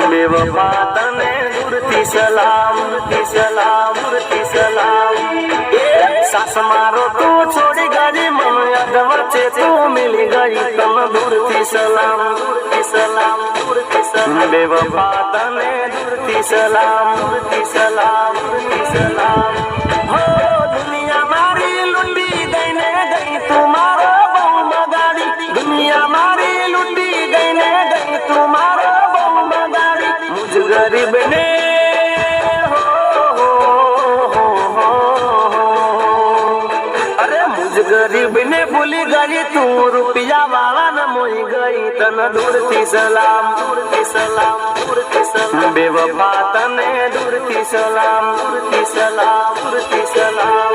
बेवफा तने दूरथी सलाम, दूरथी सलाम, दूरथी सलाम। सास मारो तू छोड़ी गई मन याद वचे तू मिली गई तन दूरथी सलाम, दूरथी सलाम, दूरथी सलाम। बेवफा तने दूरथी सलाम, दूरथी सलाम, दूरथी सलाम। हो दुनिया मारी लुंडी दईने गई तुम्हारो बहु मगाड़ी, दुनिया मारी लुंडी दईने गई तुम्हारो बहु मगाड़ी। मुझ गरीब ने गरीब ने भूली गई तू रुपया वाला न मोई गई तन दूरथी सलाम, दूरथी सलाम, दूरथी सलाम। बेवफा तने दूरथी सलाम, दूरथी सलाम, दूरथी सलाम।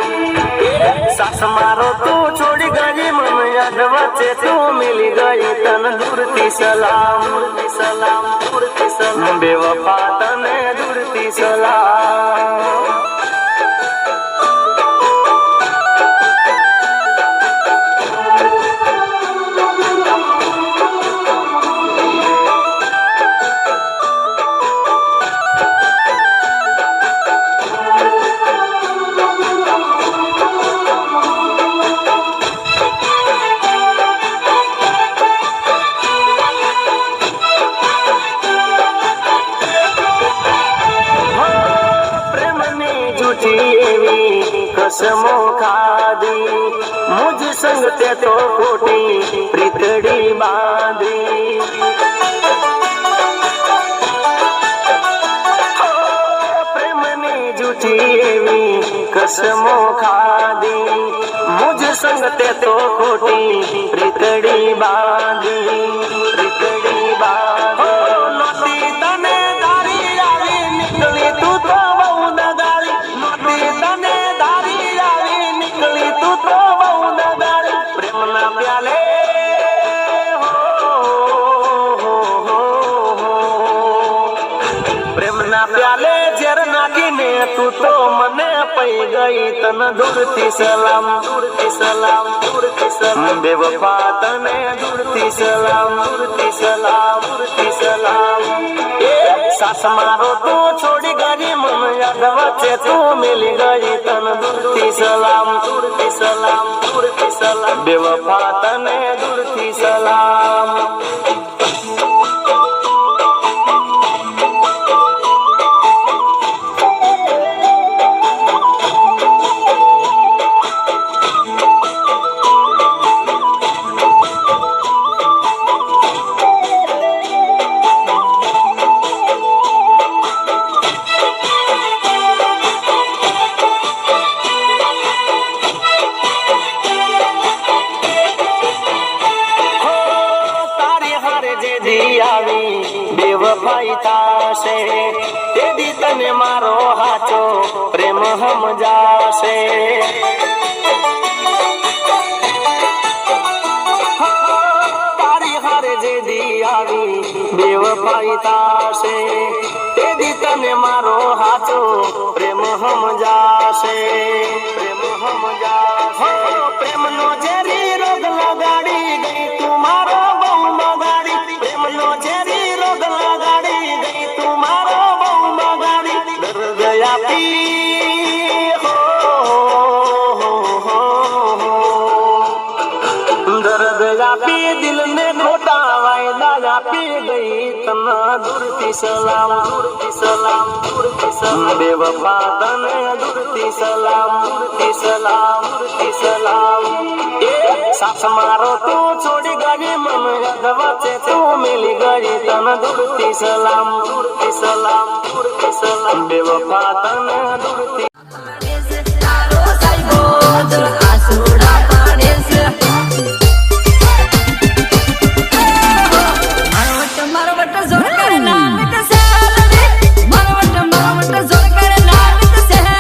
सास मारो तू छोड़ी गई मन याद वचे तू मिली गई तन दूरथी सलाम, दूरथी सलाम, दूरथी सलाम। बेवफा तने दूरथी सलाम। कसमो खादी मुझ संग ते तो खोटी प्रीतड़ी बांधी। प्रेम ने झूठी एवी कसमो खादी मुझ संग ते तो खोटी प्रीतड़ी बांधी, प्रीतड़ी बांधी। नोती तने दारी आवी निकली तू तो बहु नगाली, नोती तने तो बहु नगाली। प्रेम ना प्याले प्रेम ना प्याले जर नाखीने तू तो मने पई गई तन दूरथी सलाम, दूरथी सलाम, दूरथी सलाम। बेवफा तने दूरथी सलाम, दूरथी सलाम, दूरथी सलाम। सास मारो तू छोड़ी गई मन याद वचे तू मिली गई तन दूरथी सलाम, दूरथी सलाम, दूरथी सलाम। बेवफा तने दूरथी सलाम। बेवफाई थाशे तेदी तने मारो हाचो प्रेम हम जाशे। तारी हारे जेदी आवी बेवफाई थाशे तेदी तने मारो हाचो प्रेम हम जाशे, प्रेम हम जाशे। प्रेम नो जेरी रोग लगाड़ी गई तुम्हारो बहु मगाड़ी, प्रेम नो जेरी लगाड़ी गई तुम्हारो बहु मगाड़ी। डर गया पी डर गया पी दिल में खोटा वायदा पी गई तना दूरथी सलाम, दूरथी सलाम, दूरथी सलाम। बेवफा तने दूरथी सलाम, दूरथी सलाम, दूरथी सलाम। सास मारो तू छोड़ी गई मन याद वचे तू मिली गई तन दूरथी सलाम, दूरथी सलाम, दूरथी सलाम। बेवफा तने दूरथी